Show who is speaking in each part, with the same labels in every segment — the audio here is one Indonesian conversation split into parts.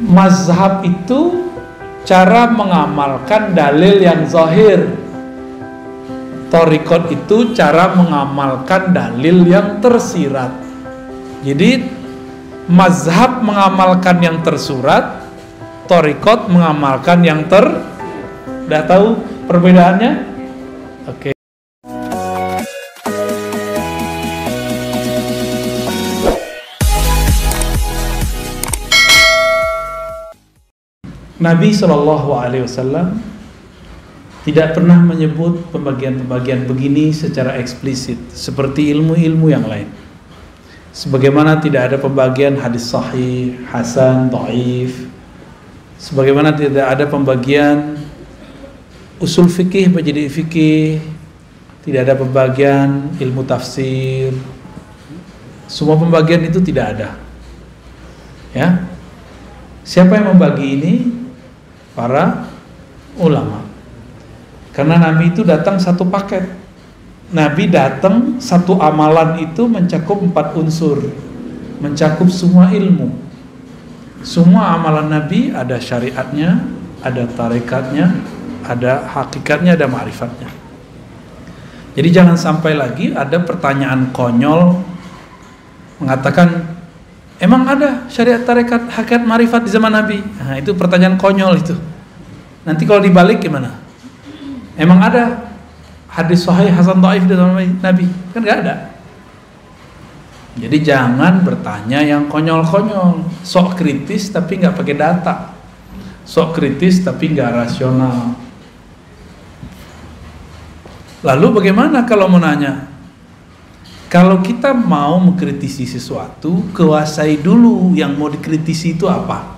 Speaker 1: Mazhab itu cara mengamalkan dalil yang zahir. Thariqat itu cara mengamalkan dalil yang tersirat. Jadi mazhab mengamalkan yang tersurat, thariqat mengamalkan yang udah tahu perbedaannya? Oke. Nabi SAW tidak pernah menyebut pembagian-pembagian begini secara eksplisit seperti ilmu-ilmu yang lain. Sebagaimana tidak ada pembagian hadis sahih, hasan, dhaif. Sebagaimana tidak ada pembagian usul fikih menjadi fikih. Tidak ada pembagian ilmu tafsir. Semua pembagian itu tidak ada. Ya. Siapa yang membagi ini? Para ulama. Karena Nabi itu datang satu paket. Nabi datang satu amalan itu mencakup 4 unsur, mencakup semua ilmu. Semua amalan Nabi ada syariatnya, ada tarekatnya, ada hakikatnya, ada ma'rifatnya. Jadi jangan sampai lagi ada pertanyaan konyol mengatakan, emang ada syariat, tarekat, hakikat, ma'rifat di zaman Nabi? Nah, itu pertanyaan konyol itu. Nanti kalau dibalik gimana? Emang ada hadis sahih, hasan, dhaif di zaman Nabi? Kan nggak ada. Jadi jangan bertanya yang konyol-konyol. Sok kritis tapi nggak pakai data. Sok kritis tapi nggak rasional. Lalu bagaimana kalau mau nanya? Kalau kita mau mengkritisi sesuatu, kuasai dulu yang mau dikritisi itu apa.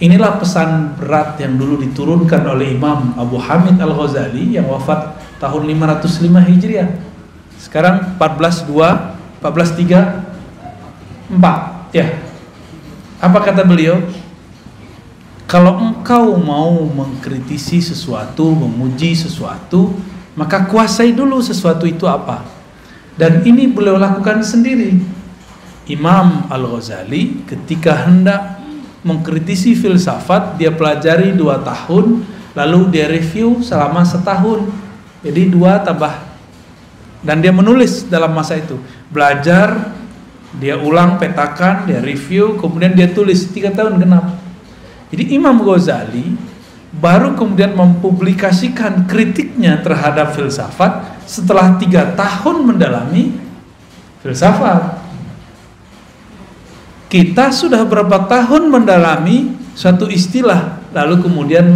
Speaker 1: Inilah pesan berat yang dulu diturunkan oleh Imam Abu Hamid Al-Ghazali yang wafat tahun 505 Hijriah. Sekarang 1434 ya. Apa kata beliau? Kalau engkau mau mengkritisi sesuatu, memuji sesuatu, maka kuasai dulu sesuatu itu apa. Dan ini beliau lakukan sendiri. Imam Al-Ghazali ketika hendak mengkritisi filsafat, dia pelajari 2 tahun, lalu dia review selama 1 tahun. Jadi 2 tambah. Dan dia menulis dalam masa itu. Belajar, dia ulang, petakan, dia review, kemudian dia tulis 3 tahun genap. Jadi Imam Ghazali baru kemudian mempublikasikan kritiknya terhadap filsafat setelah 3 tahun mendalami filsafat. Kita sudah berapa tahun mendalami suatu istilah, lalu kemudian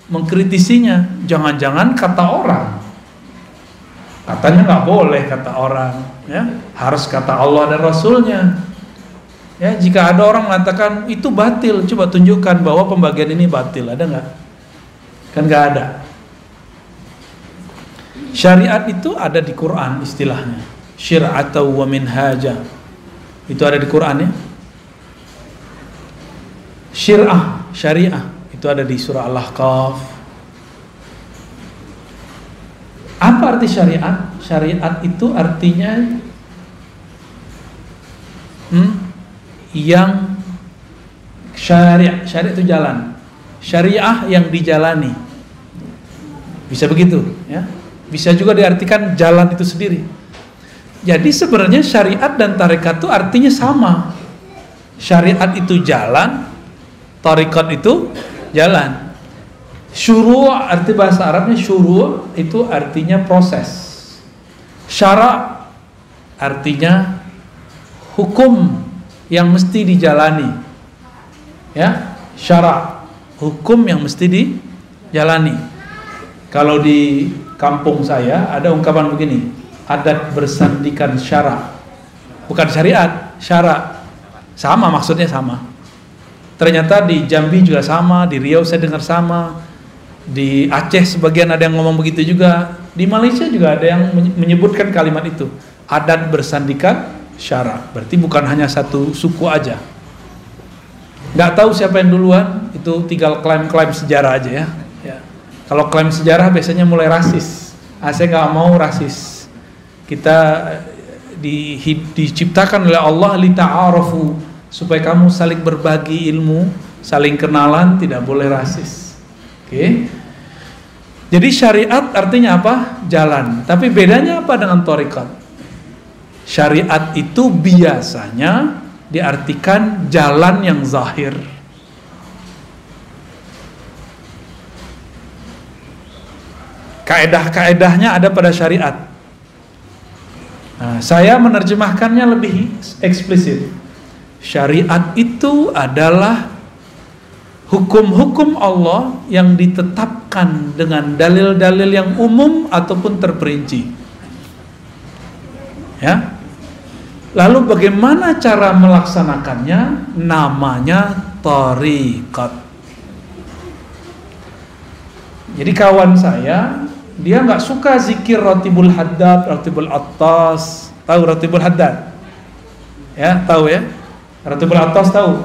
Speaker 1: mengkritisinya. Jangan-jangan kata orang, katanya nggak boleh kata orang, ya harus kata Allah dan Rasulnya. Ya, jika ada orang mengatakan itu batil, coba tunjukkan bahwa pembagian ini batil, ada nggak? Kan nggak ada. Syariat itu ada di Quran istilahnya, syir'atan wa minhaja. Itu ada di Quran ya. Syariah itu ada di surah Al-Ahqaf. Apa arti syariat? Syariat itu artinya yang syariat itu jalan. Syariah yang dijalani. Bisa begitu ya. Bisa juga diartikan jalan itu sendiri. Jadi sebenarnya syariat dan tarekat itu artinya sama. Syariat itu jalan, tarekat itu jalan. Syuru' arti bahasa Arabnya syuru' itu artinya proses. Syara' artinya hukum yang mesti dijalani. Ya, syara' hukum yang mesti dijalani. Kalau di kampung saya ada ungkapan begini, adat bersandikan syara', bukan syariat, syara'. Sama, maksudnya sama. Ternyata di Jambi juga sama, di Riau saya dengar sama, di Aceh sebagian ada yang ngomong begitu juga, di Malaysia juga ada yang menyebutkan kalimat itu, adat bersandikan syara'. Berarti bukan hanya satu suku aja. Nggak tahu siapa yang duluan, itu tinggal klaim-klaim sejarah aja ya. Kalau klaim sejarah biasanya mulai rasis. Saya nggak mau rasis. Kita diciptakan oleh Allah li ta'arafu, supaya kamu saling berbagi ilmu, saling kenalan, tidak boleh rasis. Oke. Jadi syariat artinya apa? Jalan. Tapi bedanya apa dengan thariqat? Syariat itu biasanya diartikan jalan yang zahir. Kaedah-kaedahnya ada pada syariat. Nah, saya menerjemahkannya lebih eksplisit. Syariat itu adalah hukum-hukum Allah yang ditetapkan dengan dalil-dalil yang umum ataupun terperinci. Ya. Lalu bagaimana cara melaksanakannya? Namanya thariqat. Jadi kawan saya, dia nggak suka zikir Ratibul Haddad, Ratibul Attas. Tahu Ratibul Haddad? Ya, tahu ya? Ratibul Attas tahu?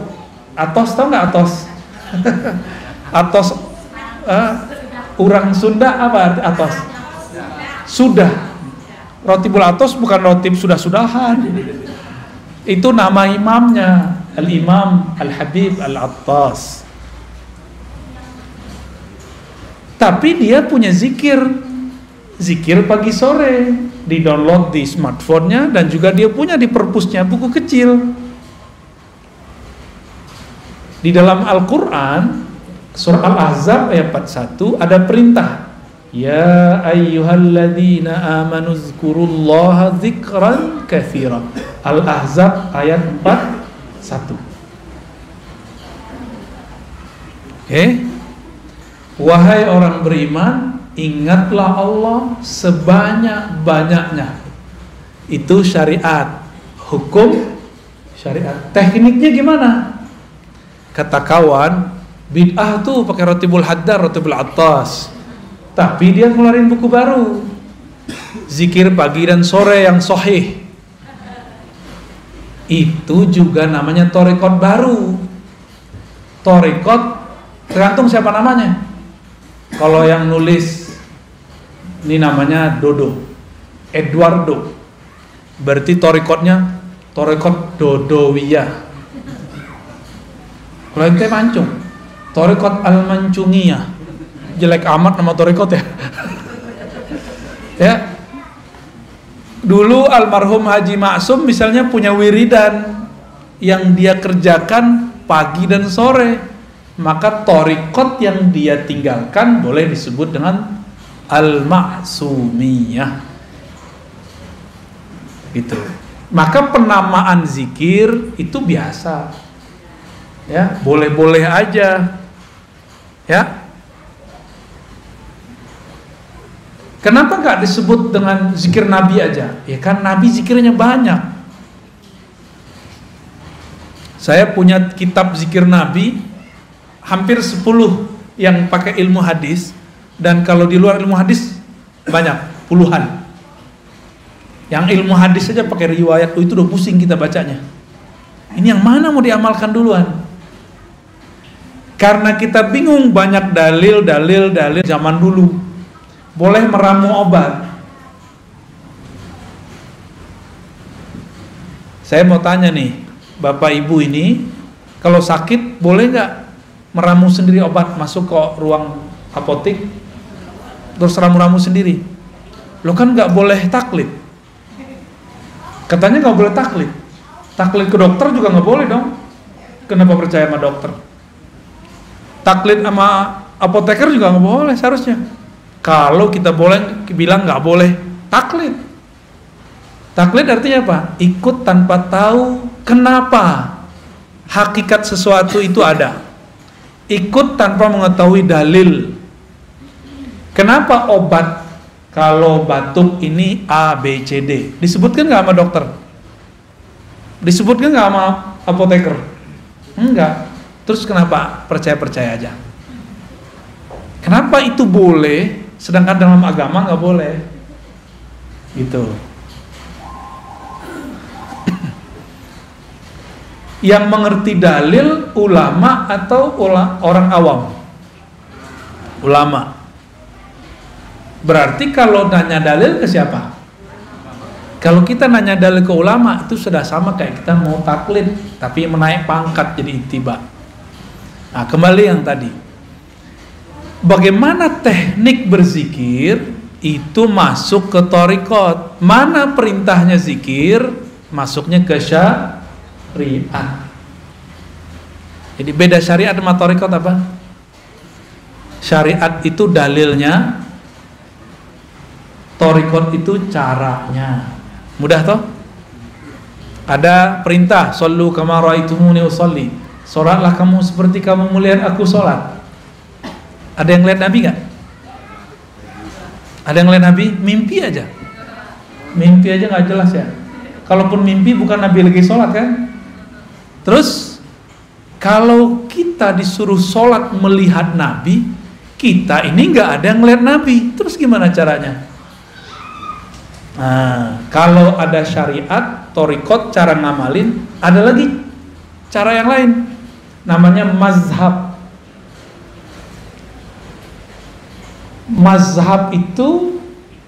Speaker 1: Atos tahu nggak Atos? Atos, orang Sunda apa arti Atos? Sudah. Ratibul Attas bukan ratib sudah-sudahan. Itu nama imamnya, Al-Imam Al-Habib Al-Attas. Tapi dia punya zikir pagi sore, di-download di smartphone-nya, dan juga dia punya di perpusnya buku kecil. Di dalam Al-Quran, surah Al-Ahzab ayat 41 ada perintah, ya ayyuhalladzina amanu zkurullaha dzikran katsira. Al-Ahzab ayat 41. Oke. Wahai orang beriman, ingatlah Allah sebanyak-banyaknya. Itu syariat, hukum syariat. Tekniknya gimana? Kata kawan, bid'ah tuh pakai Ratibul Haddad, Ratibul Attas. Tapi dia ngeluarin buku baru, zikir pagi dan sore yang sahih. Itu juga namanya thariqat baru. Thariqat tergantung siapa namanya. Kalau yang nulis ini namanya Dodo, Eduardo, berarti thariqatnya thariqat Dodowiyah. Kalau ente mancung, thariqat Al-Mancungiyah. Jelek amat nama thariqat ya. Ya. Dulu almarhum Haji Maksum misalnya punya wiridan yang dia kerjakan pagi dan sore. Maka thariqat yang dia tinggalkan boleh disebut dengan Al-Maksumiyah. Gitu. Maka penamaan zikir itu biasa. Ya, boleh-boleh aja. Ya. Kenapa nggak disebut dengan zikir Nabi aja? Ya kan Nabi zikirnya banyak. Saya punya kitab zikir Nabi hampir 10 yang pakai ilmu hadis, dan kalau di luar ilmu hadis banyak, puluhan. Yang ilmu hadis saja pakai riwayat, itu udah pusing kita bacanya. Ini yang mana mau diamalkan duluan? Karena kita bingung, banyak dalil zaman dulu. Boleh meramu obat. Saya mau tanya nih, Bapak Ibu ini, kalau sakit boleh nggak meramu sendiri obat, masuk ke ruang apotek terus ramu-ramu sendiri? Lo kan nggak boleh taklid. Katanya nggak boleh taklid. Taklid ke dokter juga nggak boleh dong. Kenapa percaya sama dokter? Taklid sama apoteker juga nggak boleh seharusnya. Kalau kita boleh bilang nggak boleh taklid. Taklid artinya apa? Ikut tanpa tahu kenapa hakikat sesuatu itu ada. Ikut tanpa mengetahui dalil. Kenapa obat kalau batuk ini A, B, C, D? Disebutkan nggak sama dokter? Disebutkan nggak sama apoteker? Enggak. Terus kenapa percaya-percaya aja? Kenapa itu boleh, sedangkan dalam agama nggak boleh? Gitu. Yang mengerti dalil ulama atau orang awam? Ulama. Berarti kalau nanya dalil ke siapa? Kalau kita nanya dalil ke ulama, itu sudah sama kayak kita mau taklid, tapi menaik pangkat jadi ittiba. Nah, kembali yang tadi. Bagaimana teknik berzikir itu masuk ke thariqat. Mana perintahnya zikir, masuknya ke syariat. Jadi beda syariat sama thariqat apa? Syariat itu dalilnya, thariqat itu caranya. Mudah toh? Ada perintah, shollu kama ra'aitumuni usolli. Salatlah kamu seperti kamu melihat aku salat. Ada yang lihat Nabi nggak? Ada yang lihat Nabi? Mimpi aja. Mimpi aja nggak jelas ya. Kalaupun mimpi bukan Nabi lagi salat kan? Terus kalau kita disuruh salat melihat Nabi, kita ini nggak ada yang lihat Nabi. Terus gimana caranya? Nah, kalau ada syariat, thariqat, cara ngamalin, ada lagi cara yang lain, namanya mazhab. Mazhab itu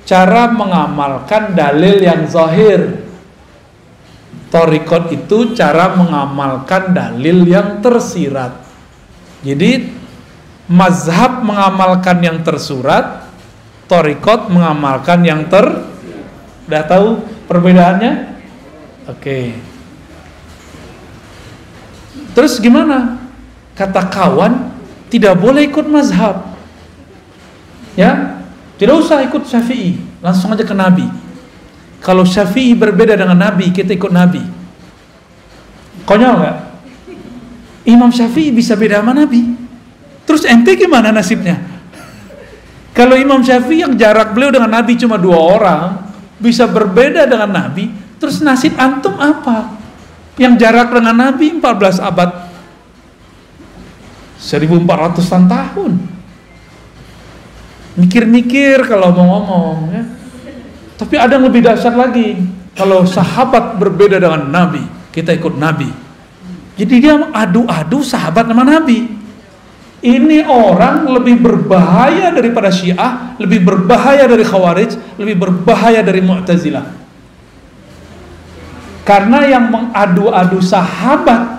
Speaker 1: cara mengamalkan dalil yang zahir. Thariqat itu cara mengamalkan dalil yang tersirat. Jadi mazhab mengamalkan yang tersurat, thariqat mengamalkan yang Udah tahu perbedaannya? Oke. Terus gimana? Kata kawan, tidak boleh ikut mazhab. Ya, tidak usah ikut Syafi'i, langsung aja ke Nabi. Kalau Syafi'i berbeda dengan Nabi, kita ikut Nabi. Konyol nggak? Imam Syafi'i bisa beda sama Nabi. Terus ente gimana nasibnya? Kalau Imam Syafi'i yang jarak beliau dengan Nabi cuma 2 orang, bisa berbeda dengan Nabi, terus nasib antum apa? Yang jarak dengan Nabi 14 abad, 1400-an tahun. Mikir-mikir kalau mau ngomong ya. Tapi ada yang lebih dahsyat lagi. Kalau sahabat berbeda dengan Nabi, kita ikut Nabi. Jadi dia adu-adu sahabat sama Nabi. Ini orang lebih berbahaya daripada Syiah, lebih berbahaya dari Khawarij, lebih berbahaya dari Mu'tazilah. Karena yang mengadu-adu sahabat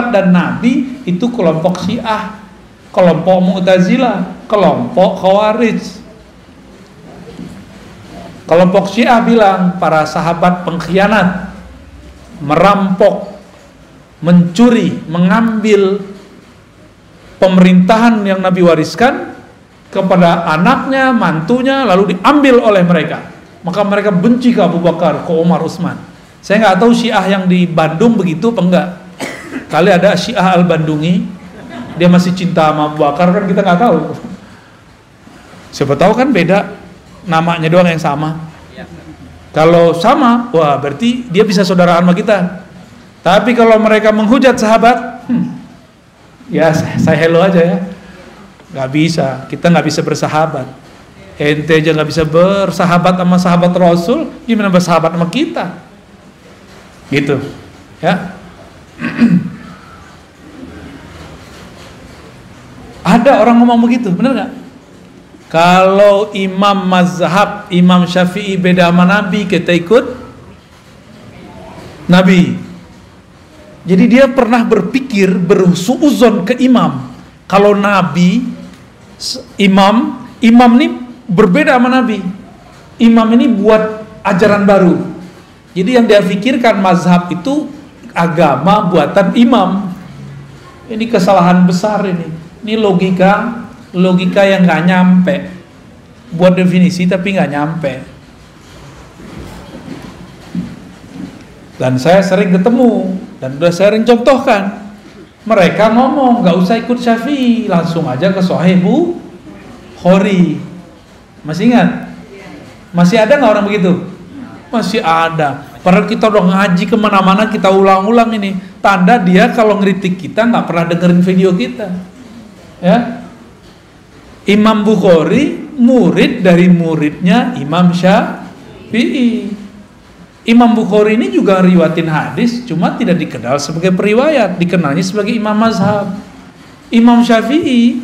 Speaker 1: dan Nabi itu kelompok Syiah, kelompok Mu'tazilah, kelompok Khawarij. Kelompok Syiah bilang para sahabat pengkhianat, merampok, mencuri, mengambil pemerintahan yang Nabi wariskan kepada anaknya, mantunya, lalu diambil oleh mereka. Maka mereka benci ke Abu Bakar, ke Umar, Utsman. Saya nggak tahu Syiah yang di Bandung begitu apa enggak. Kali ada Syiah Al-Bandungi, dia masih cinta sama Abu Bakar, kan kita nggak tahu. Siapa tahu kan beda, namanya doang yang sama. Kalau sama, wah berarti dia bisa saudaraan sama kita. Tapi kalau mereka menghujat sahabat, ya saya hello aja ya. Nggak bisa, kita nggak bisa bersahabat. Ente aja nggak bisa bersahabat sama sahabat Rasul, gimana bersahabat sama kita? Gitu, ya. Ada orang ngomong begitu, bener nggak? Kalau imam mazhab, Imam Syafi'i beda sama Nabi, kita ikut Nabi. Jadi dia pernah berpikir, bersuuzon ke imam. Kalau Nabi, imam ini berbeda sama Nabi. Imam ini buat ajaran baru. Jadi yang dia pikirkan mazhab itu agama buatan imam. Ini kesalahan besar ini. Ini logika yang nggak nyampe. Buat definisi tapi nggak nyampe. Dan saya sering ketemu dan udah sering contohkan. Mereka ngomong nggak usah ikut Syafi'i, langsung aja ke Sahih Bukhari. Masih ingat? Masih ada nggak orang begitu? Masih ada. Padahal kita udah ngaji kemana-mana, kita ulang-ulang ini. Tanda dia kalau ngeritik kita nggak pernah dengerin video kita. Ya, Imam Bukhari murid dari muridnya Imam Syafi'i. Imam Bukhari ini juga riwayatin hadis, cuma tidak dikenal sebagai periwayat, dikenalnya sebagai imam mazhab. Imam Syafi'i,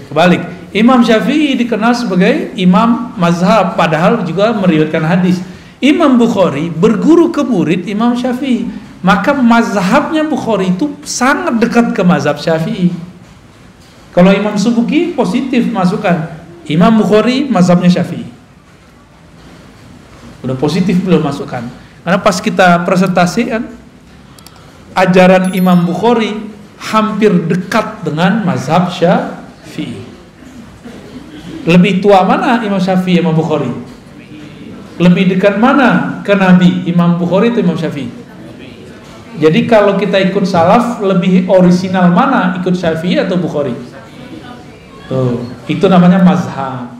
Speaker 1: kebalik. Imam Syafi'i dikenal sebagai imam mazhab, padahal juga meriwayatkan hadis. Imam Bukhari berguru ke murid Imam Syafi'i, maka mazhabnya Bukhari itu sangat dekat ke mazhab Syafi'i. Kalau Imam Subuki positif masukkan, Imam Bukhari mazhabnya Syafi'i. Udah positif belum masukkan. Karena pas kita presentasikan, ajaran Imam Bukhari hampir dekat dengan mazhab Syafi'i. Lebih tua mana Imam Syafi'i, Imam Bukhari? Lebih dekat mana ke Nabi, Imam Bukhari atau Imam Syafi'i? Jadi kalau kita ikut salaf, lebih orisinal mana, ikut Syafi'i atau Bukhari? Tuh, itu namanya mazhab.